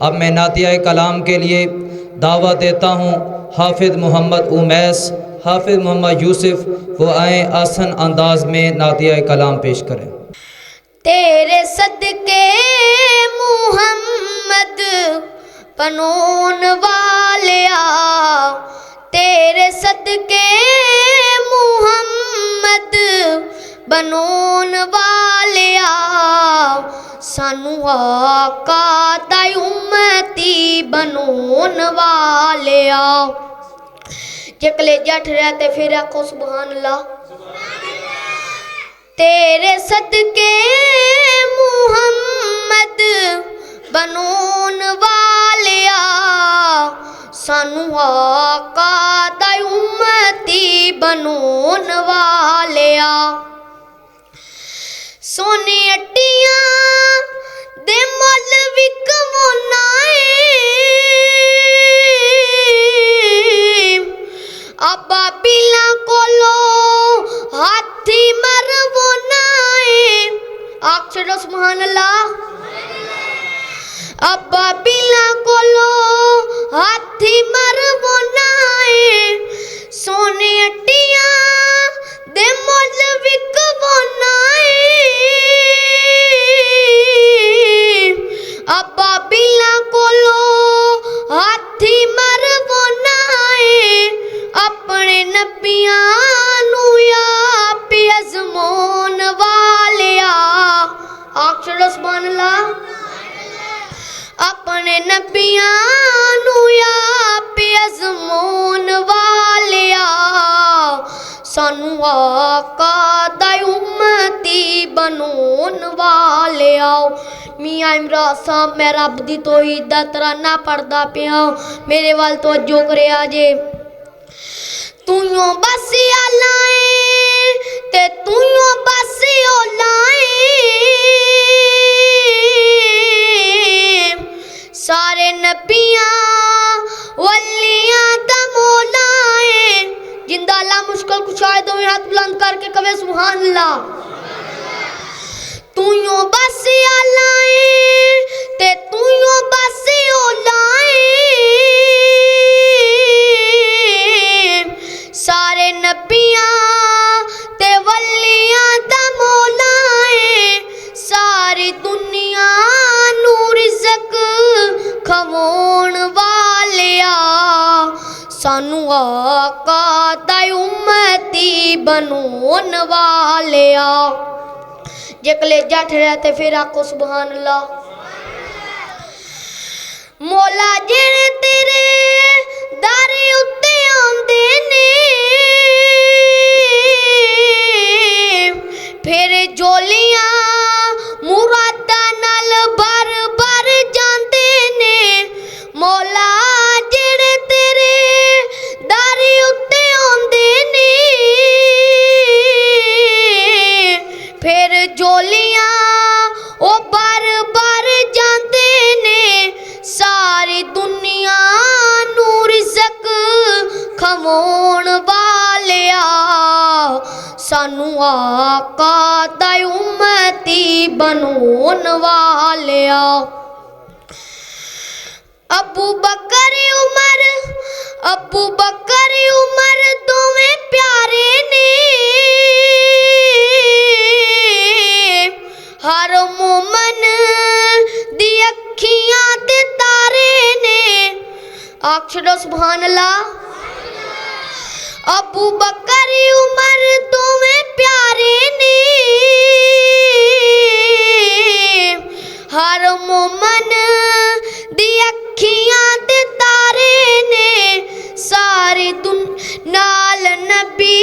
अब मैं नातिया कलाम के लिए दावा देता हूँ हाफिज़ मोहम्मद उमैस, हाफिज़ मोहम्मद यूसुफ, वो आए आसन अंदाज में नातिया कलाम पेश करें। तेरे सदके मुहम्मद बनोन वालिया, तेरे सदके मुहम्मद बनोन वालिया, सानू आका दा उम्मती बनोन वालिया। जे कलेजा ठहरा ते फिर आखो सुभान अल्लाह। तेरे सदके मुहम्मद बनोन वालिया, सानू आका दा उम्मती बनोन वालिया। सोने अट्टियां दे मुल विकवाना अब्बा बिला कोलो हाथी मरवोना आख छड़ो सुभान अल्लाह। अब्बा बिला कोलो हाथी मरवोना, सोने अट्टियां दे मुल विकवाना अब्बा बिला कोलो हाथी मरवोना, अपने नबियां नू आप अज़माउन वालिया आख छड़ो सुभान अल्लाह। अपने नबियां नू आप अज़माउन वालिया, सानू आका दा उम्मती बनोन वालिया। मियां इमरान साहब मैं रब दी तौहीद दा तराना पढ़दा पिया, मेरे वाल तवज्जो करिया जे। तूं बस लाए ते तूं बस लाए, सारे नबियां वलियां दा मौला है। जिंदा अल्लाह मुश्किल कुशाए दो हाथ बुलंद करके कवे सुभान अल्लाह। तूं बस लाए ते तूं बस लाए, सारे नबियां ते वलियां दा मौला है। सारी दुनिया नू रिज़्क खवाउण वालिया, सानू आका दा उम्मती बनोन वालिया। जे कलेजा ठहरा ते फिर आखो सुभान अल्लाह। मौला जेड़े तेरे दारे उत्ते आंदे ने, फिर जोलियां मुरादा नाल भर भर जांदे ने। मौला जेड़े तेरे दारे उत्ते आंदे ने, फिर जोलियां ओ भर भर जांदे ने। सारी दुनिया नू रिज़्क खवाउण वालिया, सानू आका दा उम्मती बनोन वालिया। अबू बकर उमर दोवें प्यारे ने, हर मोमन दी अखियां ते तारे ने आख छड़ो सुभान अल्लाह। अबू बकर उमर दोवें प्यारे ने, हर मोमन दी अखियां ते तारे ने। सारी नाल नबी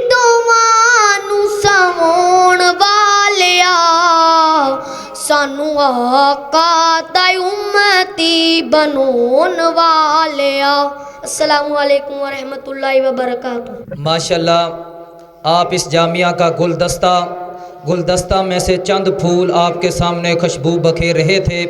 दोवां नू सवाउण वालिया, सानू आका दा उम्मती बनोन वालिया। अस्सलामु अलैकुम व रहमतुल्लाहि व बरकातुहू। माशाल्लाह आप इस जामिया का गुलदस्ता में से चंद फूल आपके सामने खुशबू बखेर रहे थे।